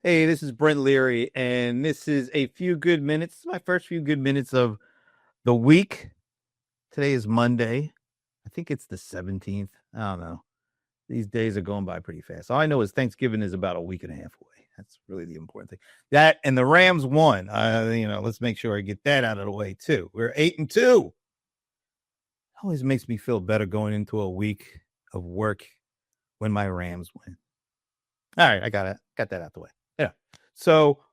Hey, this is Brent Leary, and this is a few good minutes. This is my first few good minutes of the week. Today is Monday. I think it's the 17th. I don't know. These days are going by pretty fast. All I know is Thanksgiving is about a week and a half away. That's really the important thing. That and the Rams won. Let's make sure I get that out of the way too. We're 8-2. Always makes me feel better going into a week of work when my Rams win. All right, I got that out the way. Yeah. So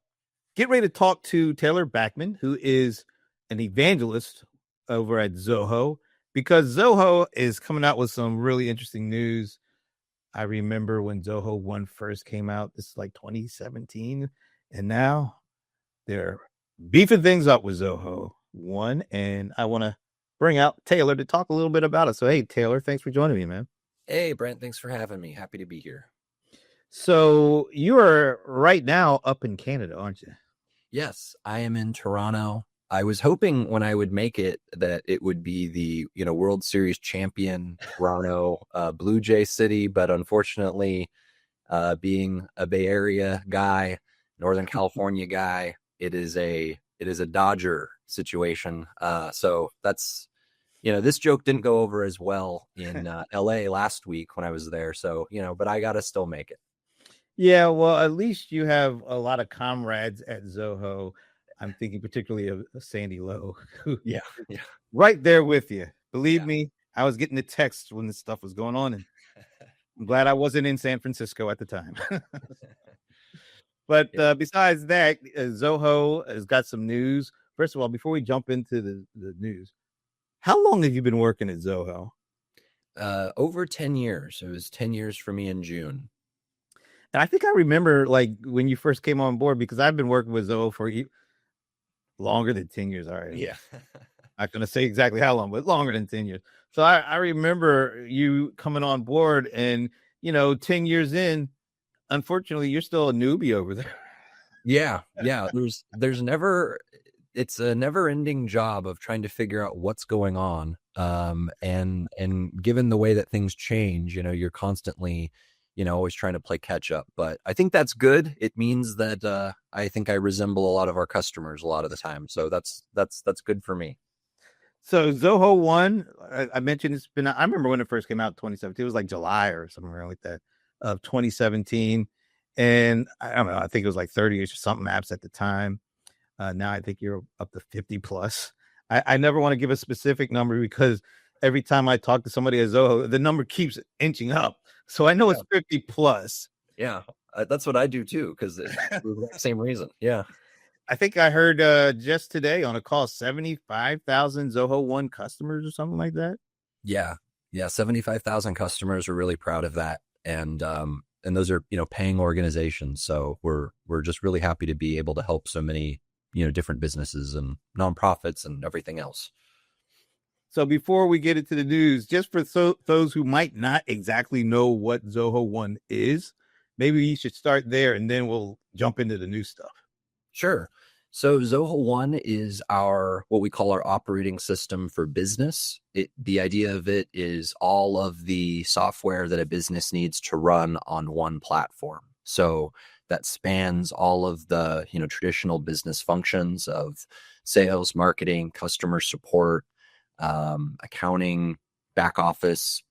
get ready to talk to Taylor Backman, who is an evangelist over at Zoho, because Zoho is coming out with some really interesting news. I remember when Zoho 1 first came out, this is like 2017, and now they're beefing things up with Zoho 1, and I want to bring out Taylor to talk a little bit about it. So, hey, Taylor, thanks for joining me, man. Hey, Brent, thanks for having me. Happy to be here. So you are right now up in Canada, aren't you? Yes, I am in Toronto. I was hoping when I would make it that it would be the, World Series champion Toronto Blue Jay City, but unfortunately, being a Bay Area guy, Northern California guy, it is a Dodger situation. So that's, this joke didn't go over as well in LA last week when I was there. So, but I got to still make it. Yeah, well, at least you have a lot of comrades at Zoho. I'm thinking particularly of Sandy Lowe, who Yeah. right there with you. Believe Yeah. me, I was getting the text when this stuff was going on, and I'm glad I wasn't in San Francisco at the time. But besides that, Zoho has got some news. First of all, before we jump into the news, how long have you been working at Zoho? Over 10 years. It was 10 years for me in June. And I think I remember like when you first came on board, because I've been working with Zoho for longer than 10 years. All right. Yeah. I'm not going to say exactly how long, but longer than 10 years. So I remember you coming on board and, 10 years in, unfortunately, you're still a newbie over there. Yeah. There's never, it's a never ending job of trying to figure out what's going on. And given the way that things change, you're constantly, always trying to play catch up, but I think that's good. It means that, I think I resemble a lot of our customers a lot of the time. So that's good for me. So Zoho 1, I mentioned it's been, I remember when it first came out, 2017, it was like July or something like that of 2017. And I don't know, I think it was like 30 or something apps at the time. Now I think you're up to 50 plus. I never want to give a specific number because every time I talk to somebody at Zoho, the number keeps inching up. So I know it's 50 plus. Yeah, that's what I do too, because it's the same reason. Yeah. I think I heard just today on a call 75,000 Zoho 1 customers or something like that. Yeah. 75,000 customers. We're really proud of that. And those are, paying organizations. So we're just really happy to be able to help so many, different businesses and nonprofits and everything else. So before we get into the news, just for those who might not exactly know what Zoho 1 is, maybe you should start there and then we'll jump into the new stuff. Sure. So Zoho 1 is what we call our operating system for business. The idea of it is all of the software that a business needs to run on one platform. So that spans all of the, traditional business functions of sales, marketing, customer support, accounting, back office,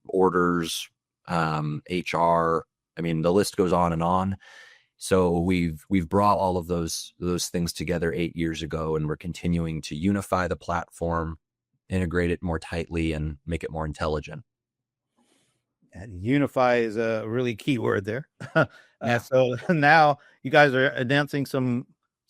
orders, HR. I mean, the list goes on and on. So we've brought all of those things together 8 years ago, and we're continuing to unify the platform, integrate it more tightly, and make it more intelligent. And unify is a really key word there. Yeah. So now you guys are announcing some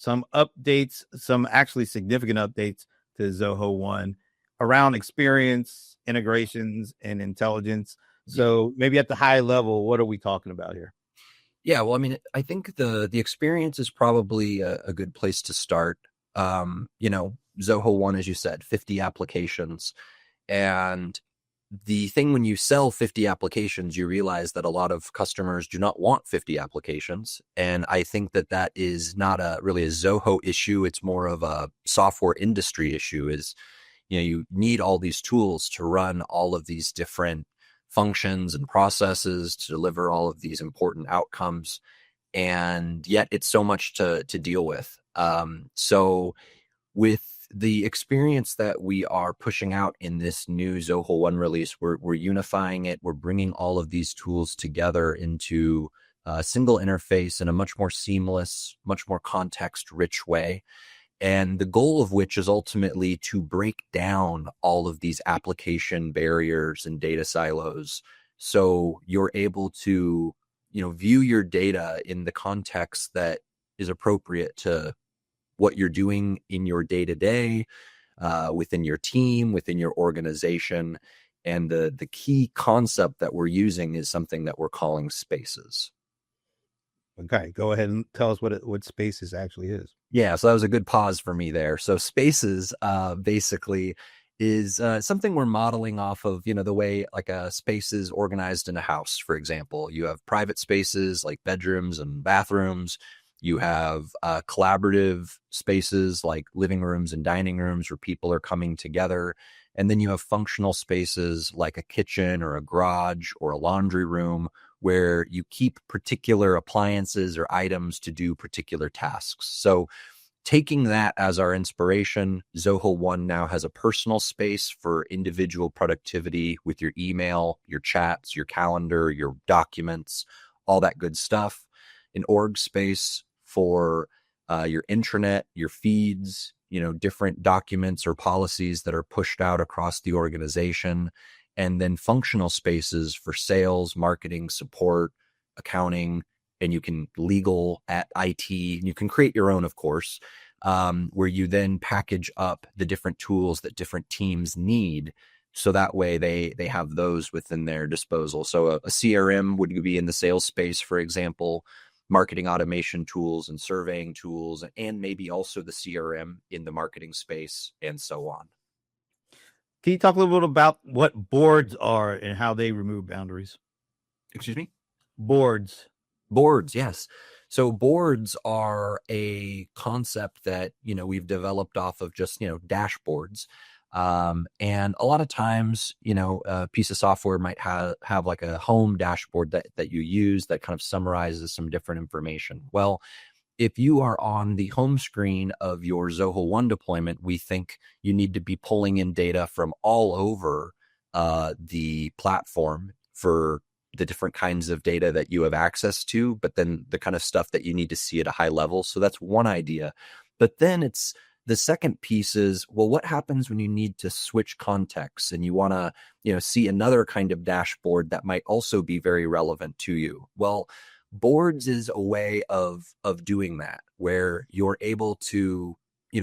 updates, some actually significant updates to Zoho 1 around experience, integrations, and intelligence. So maybe at the high level, what are we talking about here? Yeah, well, I mean, I think the experience is probably a good place to start. Zoho 1, as you said, 50 applications. And the thing when you sell 50 applications, you realize that a lot of customers do not want 50 applications. And I think that is not really a Zoho issue. It's more of a software industry issue is, you need all these tools to run all of these different functions and processes to deliver all of these important outcomes. and yet it's so much to deal with. So with the experience that we are pushing out in this new Zoho One release, we're unifying it. We're bringing all of these tools together into a single interface in a much more seamless, much more context-rich way. And the goal of which is ultimately to break down all of these application barriers and data silos, so you're able to, view your data in the context that is appropriate to what you're doing in your day-to-day, within your team, within your organization. And the key concept that we're using is something that we're calling spaces. Okay, go ahead and tell us what Spaces actually is. Yeah, so that was a good pause for me there. So spaces basically is something we're modeling off of, the way like a space is organized in a house, for example. You have private spaces like bedrooms and bathrooms. You have collaborative spaces like living rooms and dining rooms where people are coming together. And then you have functional spaces like a kitchen or a garage or a laundry room where you keep particular appliances or items to do particular tasks. So taking that as our inspiration, Zoho One now has a personal space for individual productivity with your email, your chats, your calendar, your documents, all that good stuff. An org space for your intranet, your feeds, different documents or policies that are pushed out across the organization. And then functional spaces for sales, marketing, support, accounting, and you can legal at IT, and you can create your own, of course, where you then package up the different tools that different teams need. So that way they have those within their disposal. So a CRM would be in the sales space, for example, marketing automation tools and surveying tools, and maybe also the CRM in the marketing space, and so on. Can you talk a little bit about what boards are and how they remove boundaries? Excuse me? Boards. Boards, yes. So boards are a concept that, we've developed off of just, dashboards. And a lot of times, a piece of software might have like a home dashboard that you use that kind of summarizes some different information. Well, if you are on the home screen of your Zoho One deployment, we think you need to be pulling in data from all over the platform for the different kinds of data that you have access to, but then the kind of stuff that you need to see at a high level. So that's one idea. But then it's the second piece is, well, what happens when you need to switch contexts and you want to, see another kind of dashboard that might also be very relevant to you? Well, boards is a way of doing that, where you're able to,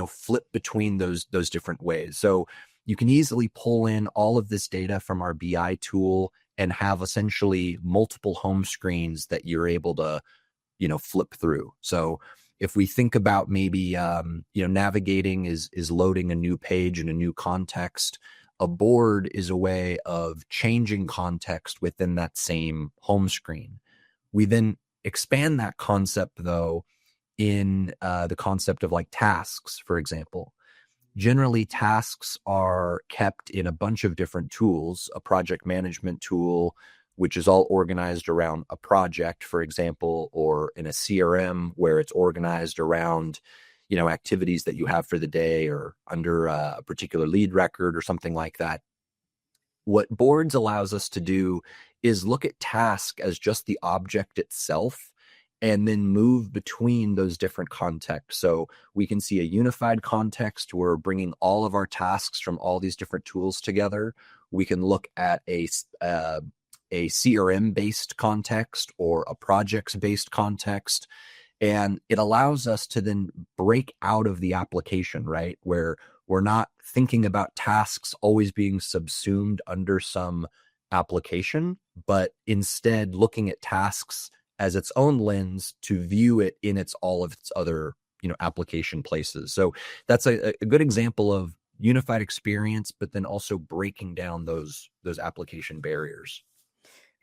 flip between those different ways. So you can easily pull in all of this data from our BI tool and have essentially multiple home screens that you're able to, flip through. So if we think about maybe, navigating is loading a new page in a new context, a board is a way of changing context within that same home screen. We then expand that concept, though, in the concept of like tasks, for example. Generally, tasks are kept in a bunch of different tools, a project management tool, which is all organized around a project, for example, or in a CRM where it's organized around, activities that you have for the day or under a particular lead record or something like that. What boards allows us to do is look at task as just the object itself and then move between those different contexts. So we can see a unified context where we're bringing all of our tasks from all these different tools together. We can look at a CRM based context or a projects based context. And it allows us to then break out of the application, right? Where we're not thinking about tasks always being subsumed under some application, but instead looking at tasks as its own lens to view it in all of its other, application places. So that's a good example of unified experience, but then also breaking down those application barriers.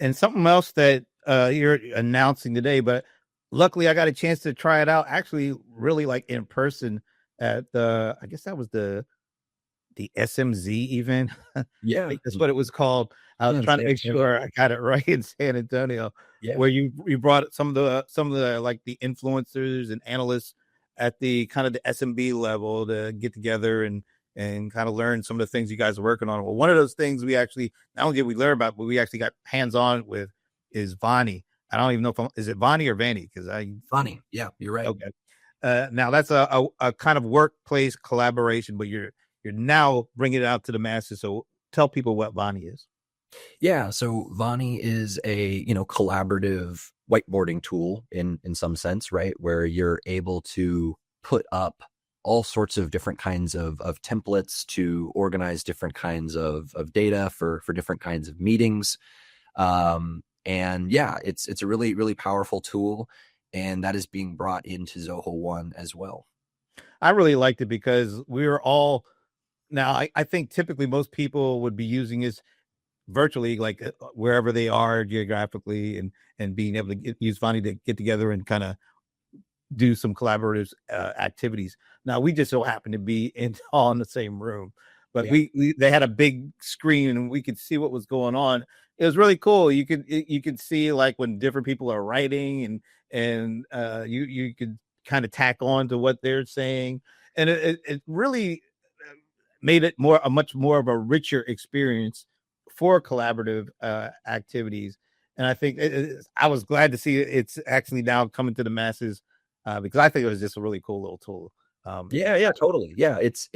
And something else that you're announcing today, but luckily I got a chance to try it out actually really like in person at I guess that was the SMZ event. I Yeah. think that's what it was called. I was Yeah, trying to same, make same. sure I got it right in San Antonio, Yeah, where you brought some of the like the influencers and analysts at the kind of the SMB level to get together and kind of learn some of the things you guys are working on. Well, one of those things we actually not only did we learn about, but we actually got hands on with is Vonnie. I don't even know is it Vonnie or Vanny because I funny. Yeah, you're right. okay. Now that's a kind of workplace collaboration, but you're now bringing it out to the masses. So tell people what Vonnie is. Yeah, so Vani is a, collaborative whiteboarding tool in some sense, right? Where you're able to put up all sorts of different kinds of templates to organize different kinds of data for different kinds of meetings. And yeah, it's a really, really powerful tool, and that is being brought into Zoho One as well. I really liked it because we were all now. I think typically most people would be using this virtually, like wherever they are geographically, and being able to use Vonnie to get together and kind of do some collaborative activities. Now we just so happened to be all in the same room, but Yeah. they had a big screen and we could see what was going on. It was really cool. You could see like when different people are writing and you could kind of tack on to what they're saying, and it really made it a much more of a richer experience for collaborative activities. And I think I was glad to see it's actually now coming to the masses because I think it was just a really cool little tool. Um, Yeah, yeah, totally. Yeah, it's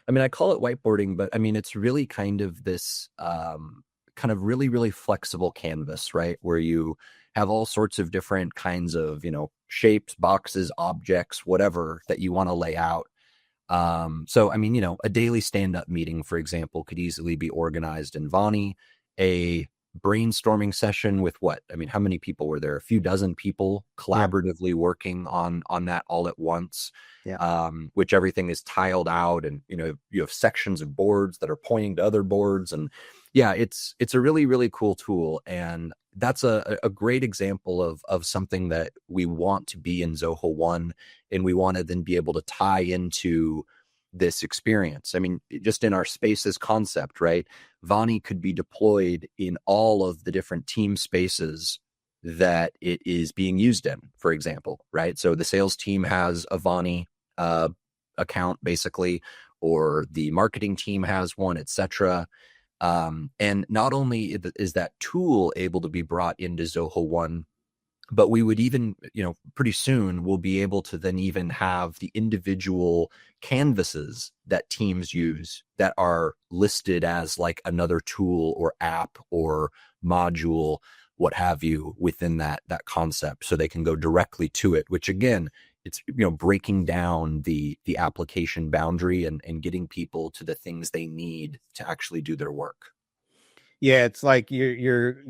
I mean, I call it whiteboarding, but I mean, it's really kind of this kind of really, really flexible canvas, right? Where you have all sorts of different kinds of, shapes, boxes, objects, whatever that you want to lay out. So I mean, a daily stand-up meeting, for example, could easily be organized in Vani. A brainstorming session with what? I mean, how many people were there? A few dozen people yeah, collaboratively working on that all at once. yeah. Which everything is tiled out, and you have sections of boards that are pointing to other boards, and yeah, it's a really, really cool tool, and that's a great example of something that we want to be in Zoho One, and we want to then be able to tie into this experience. I mean, just in our spaces concept, right? Vani could be deployed in all of the different team spaces that it is being used in, for example, right? So the sales team has a Vani uh, account, basically, or the marketing team has one, etc. And not only is that tool able to be brought into Zoho One, but we would even, pretty soon we'll be able to then even have the individual canvases that teams use that are listed as like another tool or app or module, what have you, within that concept, so they can go directly to it, which again, it's breaking down the application boundary and getting people to the things they need to actually do their work. Yeah, it's like you're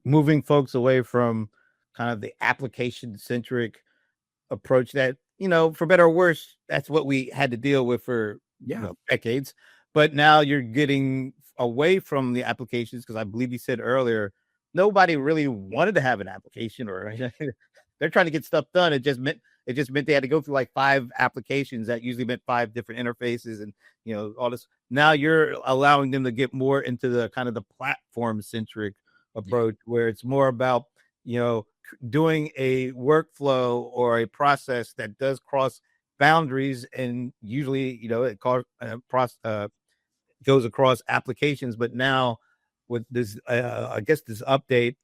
moving folks away from kind of the application centric approach that for better or worse that's what we had to deal with for Yeah. decades, but now you're getting away from the applications because I believe you said earlier nobody really wanted to have an application or they're trying to get stuff done. It just meant they had to go through like five applications that usually meant five different interfaces and all this. Now you're allowing them to get more into the kind of the platform centric Yeah. approach where it's more about you know doing a workflow or a process that does cross boundaries, and usually goes across applications. But now with this I guess this update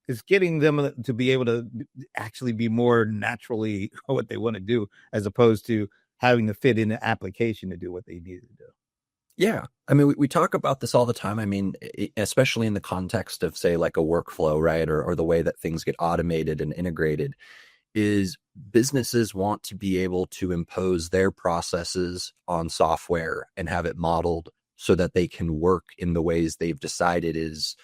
is getting them to be able to actually be more naturally what they want to do as opposed to having to fit in the application to do what they need to do. Yeah. I mean, we talk about this all the time. I mean, especially in the context of, say, like a workflow, right? Or the way that things get automated and integrated, is businesses want to be able to impose their processes on software and have it modeled so that they can work in the ways they've decided is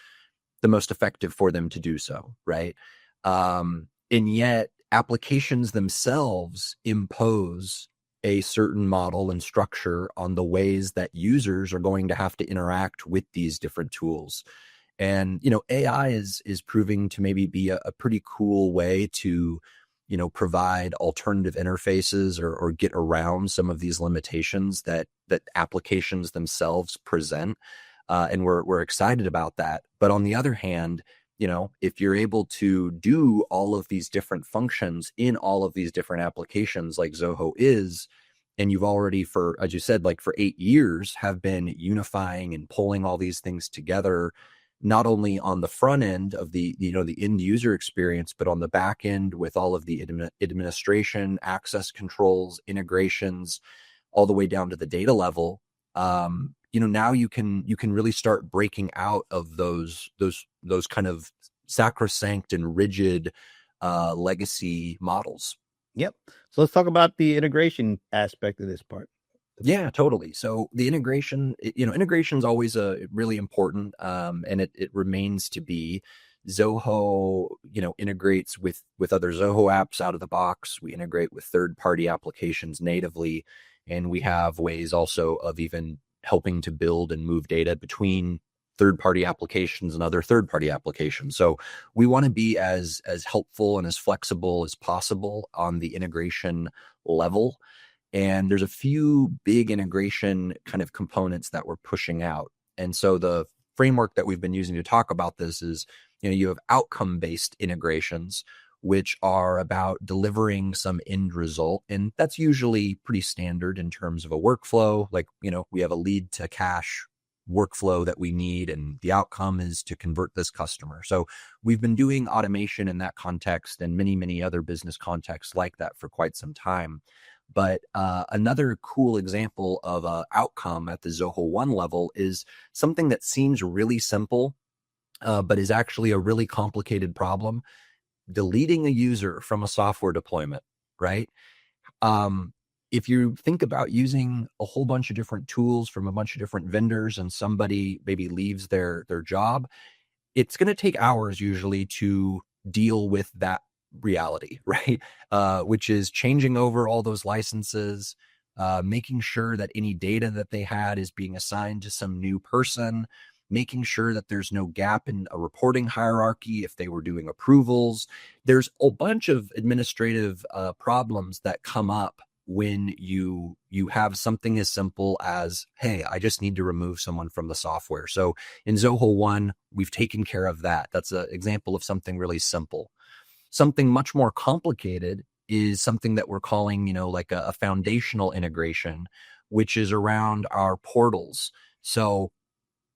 the most effective for them to do so, right? And yet, applications themselves impose a certain model and structure on the ways that users are going to have to interact with these different tools. And AI is proving to maybe be a pretty cool way to provide alternative interfaces or get around some of these limitations that applications themselves present. and we're excited about that. But on the other hand, if you're able to do all of these different functions in all of these different applications like Zoho is, and you've already, for, as you said, like for 8 years, have been unifying and pulling all these things together, not only on the front end of the end user experience, but on the back end with all of the administration, access controls, integrations, all the way down to the data level. Now you can really start breaking out of those kind of sacrosanct and rigid legacy models. Yep. So let's talk about the integration aspect of this part. Yeah, totally. So the integration, integration is always really important, and it remains to be. Zoho, integrates with other Zoho apps out of the box. We integrate with third-party applications natively, and we have ways also of even helping to build and move data between third-party applications and other third-party applications. So we want to be as helpful and as flexible as possible on the integration level. And there's a few big integration kind of components that we're pushing out. And so the framework that we've been using to talk about this is, you have outcome-based integrations, which are about delivering some end result. And that's usually pretty standard in terms of a workflow. Like, we have a lead to cash workflow that we need, and the outcome is to convert this customer. So we've been doing automation in that context and many, many other business contexts like that for quite some time. But another cool example of an outcome at the Zoho One level is something that seems really simple, but is actually a really complicated problem. Deleting a user from a software deployment, right? If you think about using a whole bunch of different tools from a bunch of different vendors and somebody maybe leaves their job, it's going to take hours usually to deal with that reality, right? Which is changing over all those licenses, making sure that any data that they had is being assigned to some new person, making sure that there's no gap in a reporting hierarchy if they were doing approvals. There's a bunch of administrative problems that come up when you have something as simple as, hey, I just need to remove someone from the software. So in Zoho One, we've taken care of that. That's an example of something really simple. Something much more complicated is something that we're calling, like a foundational integration, which is around our portals. So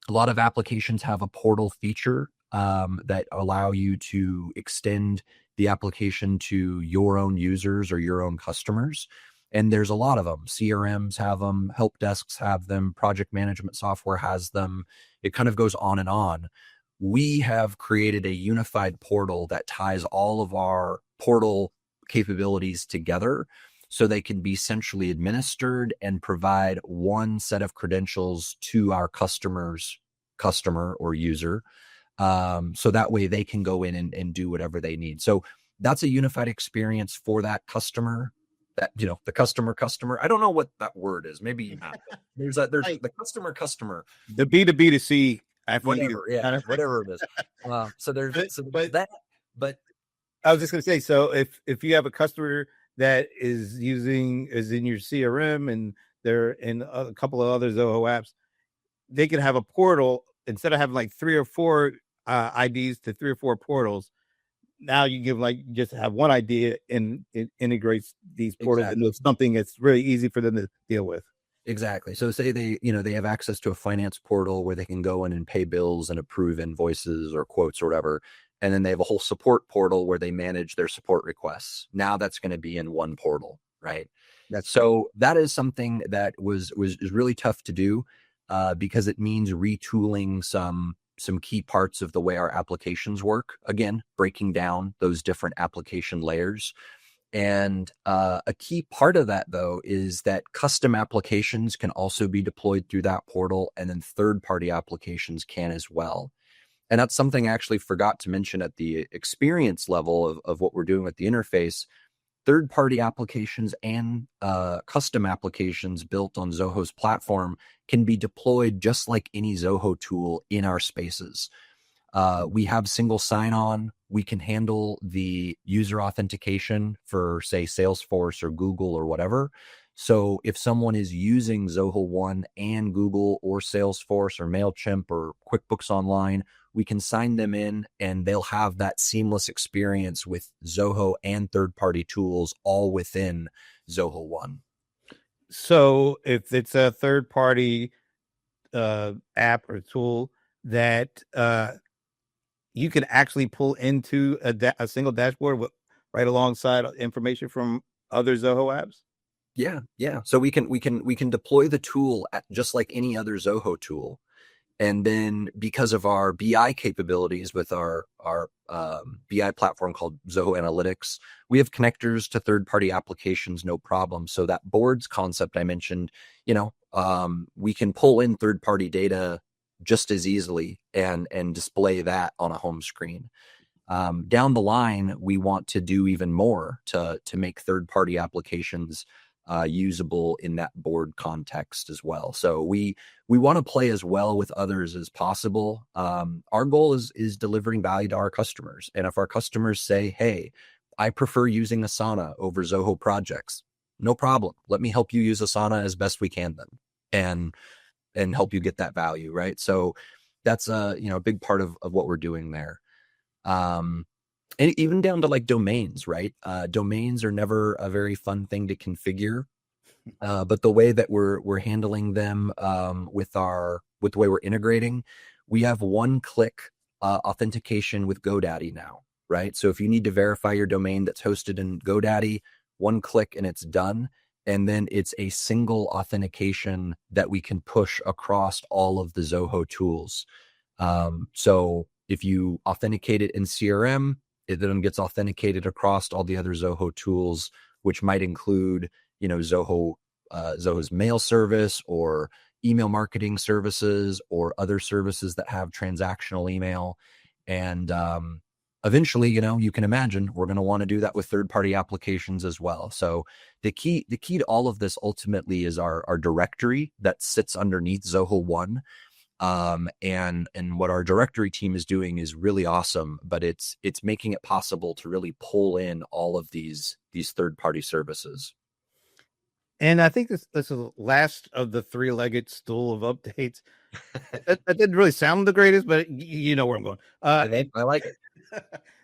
a lot of applications have a portal feature that allow you to extend the application to your own users or your own customers. And there's a lot of them. CRMs have them, help desks have them, project management software has them. It kind of goes on and on. We have created a unified portal that ties all of our portal capabilities together so they can be centrally administered and provide one set of credentials to our customer or user. So that way they can go in and do whatever they need. So that's a unified experience for that customer. That, the customer, I don't know what that word is. Maybe there's the customer, the B2B to C. Whatever, yeah, whatever it is. So there's that, but I was just going to say, so if you have a customer that is in your CRM and they're in a couple of other Zoho apps, they can have a portal instead of having like 3 or 4 IDs to 3 or 4 portals. Now you give just have one ID and it integrates these portals into something that's really easy for them to deal with. Exactly. So say they have access to a finance portal where they can go in and pay bills and approve invoices or quotes or whatever. And then they have a whole support portal where they manage their support requests. Now that's going to be in one portal, right? That is something that was really tough to do because it means retooling some key parts of the way our applications work. Again, breaking down those different application layers. And a key part of that, though, is that custom applications can also be deployed through that portal, and then third-party applications can as well. And that's something I actually forgot to mention at the experience level of what we're doing with the interface. Third-party applications and custom applications built on Zoho's platform can be deployed just like any Zoho tool in our spaces. We have single sign-on. We can handle the user authentication for, say, Salesforce or Google or whatever. So if someone is using Zoho One and Google or Salesforce or MailChimp or QuickBooks Online, we can sign them in and they'll have that seamless experience with Zoho and third-party tools all within Zoho One. So if it's a third party app or tool that you can actually pull into a single dashboard right alongside information from other Zoho apps. Yeah. So we can deploy the tool just like any other Zoho tool. And then because of our BI capabilities with our BI platform called Zoho Analytics, we have connectors to third-party applications, no problem. So that boards concept I mentioned, we can pull in third-party data just as easily and display that on a home screen. Down the line, we want to do even more to make third-party applications usable in that board context as well. So we want to play as well with others as possible. Our goal is delivering value to our customers. And if our customers say, hey, I prefer using Asana over Zoho projects, no problem. Let me help you use Asana as best we can then and help you get that value, right? So that's a big part of what we're doing there. And even down to like domains, right? Domains are never a very fun thing to configure. But the way that we're handling them with the way we're integrating, we have one-click authentication with GoDaddy now, right? So if you need to verify your domain that's hosted in GoDaddy, one click and it's done. And then it's a single authentication that we can push across all of the Zoho tools. So if you authenticate it in CRM, it then gets authenticated across all the other Zoho tools, which might include, Zoho's mail service or email marketing services or other services that have transactional email. And eventually, you can imagine we're going to want to do that with third-party applications as well. So the key to all of this ultimately is our directory that sits underneath Zoho One. And what our directory team is doing is really awesome, but it's making it possible to really pull in all of these third-party services. And I think this is the last of the three-legged stool of updates. That didn't really sound the greatest, but you know where I'm going. I like it.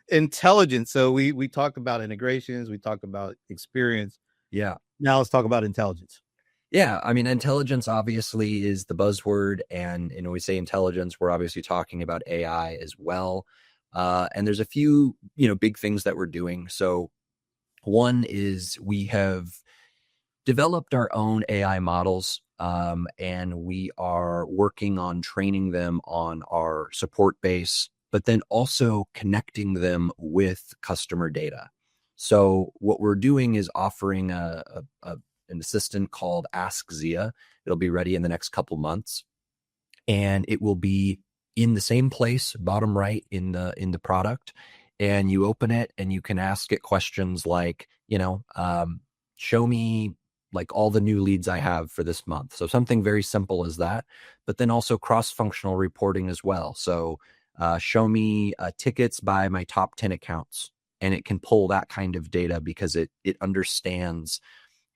Intelligence. So we talked about integrations, we talked about experience. Yeah. Now let's talk about intelligence. Yeah, I mean, intelligence obviously is the buzzword, and when we say intelligence, we're obviously talking about AI as well. And there's a few, big things that we're doing. So one is we have developed our own AI models, and we are working on training them on our support base, but then also connecting them with customer data. So what we're doing is offering an assistant called Ask Zia. It'll be ready in the next couple months, and it will be in the same place, bottom right in the product. And you open it, and you can ask it questions like, show me like all the new leads I have for this month. So something very simple as that, but then also cross-functional reporting as well. So show me tickets by my top 10 accounts, and it can pull that kind of data because it understands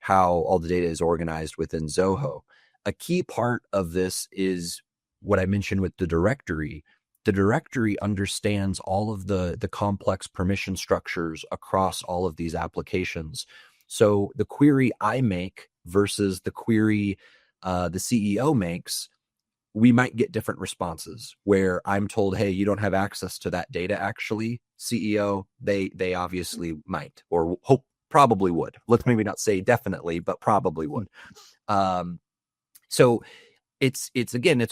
how all the data is organized within Zoho. A key part of this is what I mentioned with the directory. The directory understands all of the complex permission structures across all of these applications. So the query I make versus the query the CEO makes, we might get different responses where I'm told, hey, you don't have access to that data. Actually, CEO, they obviously might or hope probably would. Let's maybe not say definitely, but probably would. So it's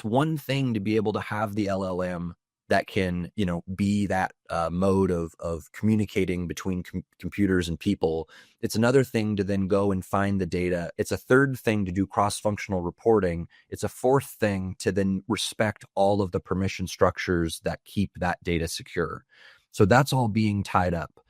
one thing to be able to have the LLM that can, be that mode of communicating between computers and people. It's another thing to then go and find the data. It's a third thing to do cross-functional reporting. It's a fourth thing to then respect all of the permission structures that keep that data secure. So that's all being tied up.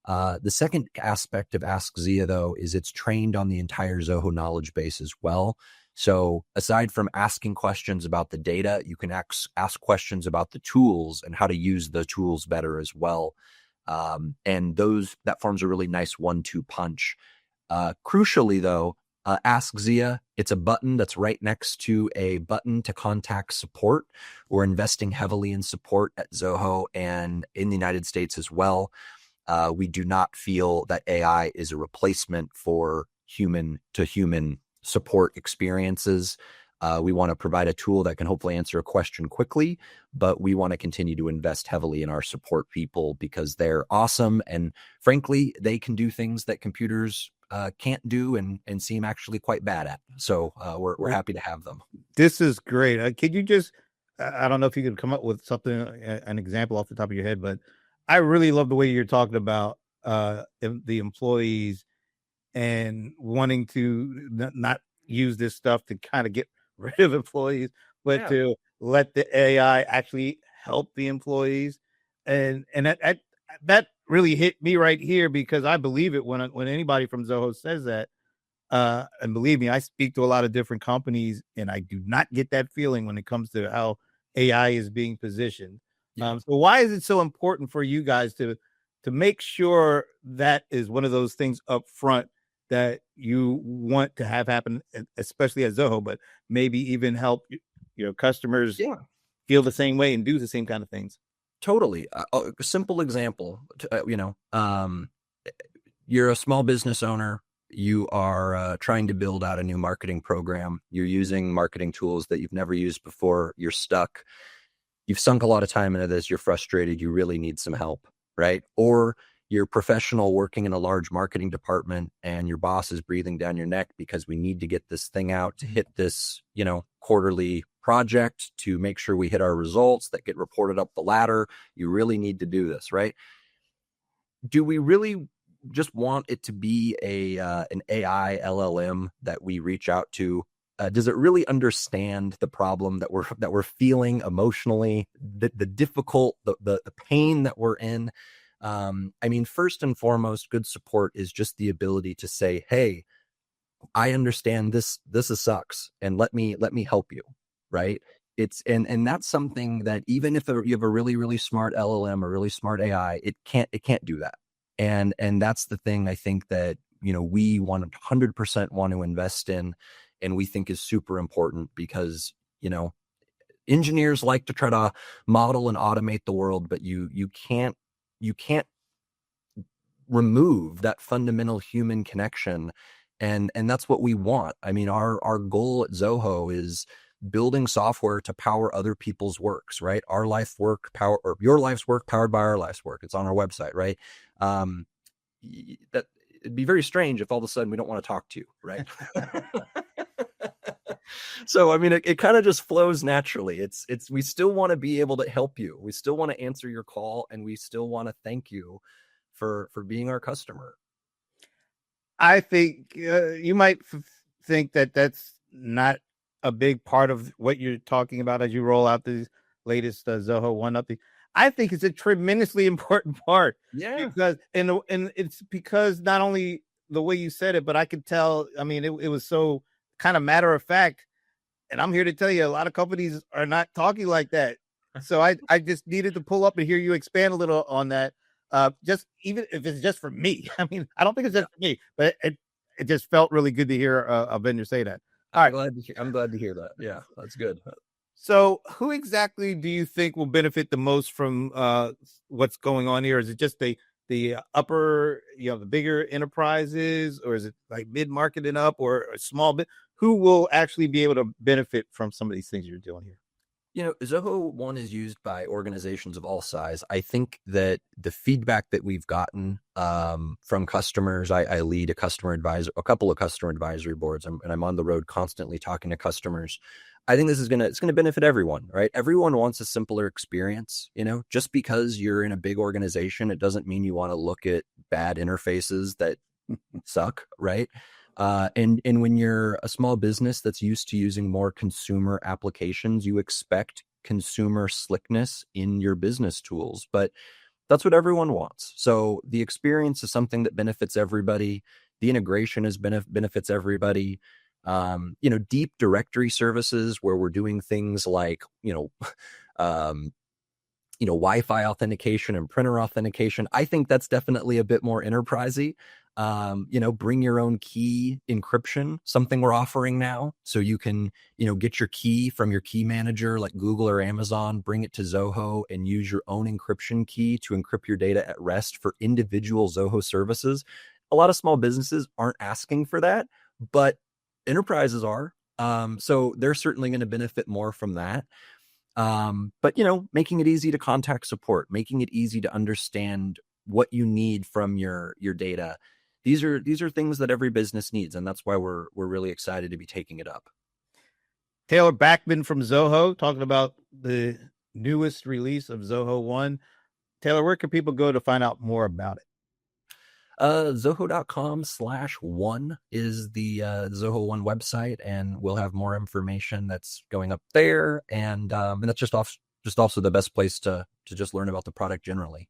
The second aspect of Ask Zia, though, is it's trained on the entire Zoho knowledge base as well. So aside from asking questions about the data, you can ask questions about the tools and how to use the tools better as well. And that forms a really nice 1-2 punch. Crucially, though, Ask Zia. It's a button that's right next to a button to contact support. We're investing heavily in support at Zoho and in the United States as well. We do not feel that AI is a replacement for human to human support experiences. We want to provide a tool that can hopefully answer a question quickly, but we want to continue to invest heavily in our support people because they're awesome. And frankly, they can do things that computers can't do and seem actually quite bad at. So we're happy to have them. This is great. Could you just, I don't know if you could come up with something, an example off the top of your head, but I really love the way you're talking about the employees and wanting to not use this stuff to kind of get rid of employees, but to let the AI actually help the employees. And that really hit me right here because I believe it when anybody from Zoho says that. And believe me, I speak to a lot of different companies, and I do not get that feeling when it comes to how AI is being positioned. So why is it so important for you guys to make sure that is one of those things up front that you want to have happen, especially at Zoho, but maybe even help your customers feel the same way and do the same kind of things? Totally. A simple example, you're a small business owner. You are trying to build out a new marketing program. You're using marketing tools that you've never used before. You're stuck. You've sunk a lot of time into this. You're frustrated. You really need some help, right? Or you're a professional working in a large marketing department and your boss is breathing down your neck because we need to get this thing out to hit this, quarterly project to make sure we hit our results that get reported up the ladder. You really need to do this, right? Do we really just want it to be an AI LLM that we reach out to? Does it really understand the problem that we're feeling emotionally, the difficult, the pain that we're in? First and foremost, good support is just the ability to say, "Hey, I understand this. This sucks, and let me help you." Right? And that's something that even if you have a really really smart LLM or really smart AI, it can't do that. And that's the thing I think that we 100% want to invest in, and we think is super important because engineers like to try to model and automate the world, but you can't remove that fundamental human connection, and that's what we want. Our goal at Zoho is building software to power other people's works, right? Our life work power, or your life's work powered by our life's work. It's on our website, right? That it'd be very strange if all of a sudden we don't want to talk to you, right? So it kind of just flows naturally. It's we still want to be able to help you. We still want to answer your call, and we still want to thank you for being our customer. I think you might think that that's not a big part of what you're talking about as you roll out these latest Zoho One update. I think it's a tremendously important part. Because and it's because not only the way you said it, but I could tell. It was so kind of matter of fact. And I'm here to tell you, a lot of companies are not talking like that. So I just needed to pull up and hear you expand a little on that. Just even if it's just for me. I don't think it's just for me, but it just felt really good to hear a vendor say that. All right. I'm glad to hear that. Yeah, that's good. So who exactly do you think will benefit the most from what's going on here? Is it just the upper, the bigger enterprises, or is it like mid-market and up, or a small bit? Who will actually be able to benefit from some of these things you're doing here? Zoho One is used by organizations of all size. I think that the feedback that we've gotten from customers, I lead a couple of customer advisory boards, and I'm on the road constantly talking to customers. I think this is it's gonna benefit everyone, right? Everyone wants a simpler experience. Just because you're in a big organization, it doesn't mean you want to look at bad interfaces that suck, right? And when you're a small business that's used to using more consumer applications, you expect consumer slickness in your business tools, but that's what everyone wants. So the experience is something that benefits everybody. The integration benefits everybody. Deep directory services where we're doing things like, um, Wi-Fi authentication and printer authentication. I think that's definitely a bit more enterprisey. Bring your own key encryption, something we're offering now. So you can, get your key from your key manager like Google or Amazon, bring it to Zoho and use your own encryption key to encrypt your data at rest for individual Zoho services. A lot of small businesses aren't asking for that, but enterprises are. So they're certainly going to benefit more from that. But making it easy to contact support, making it easy to understand what you need from your data. These are things that every business needs, and that's why we're really excited to be taking it up. Taylor Backman from Zoho talking about the newest release of Zoho 1. Taylor, where can people go to find out more about it? Zoho.com/one is the Zoho One website, and we'll have more information that's going up there. And that's just also the best place to just learn about the product generally.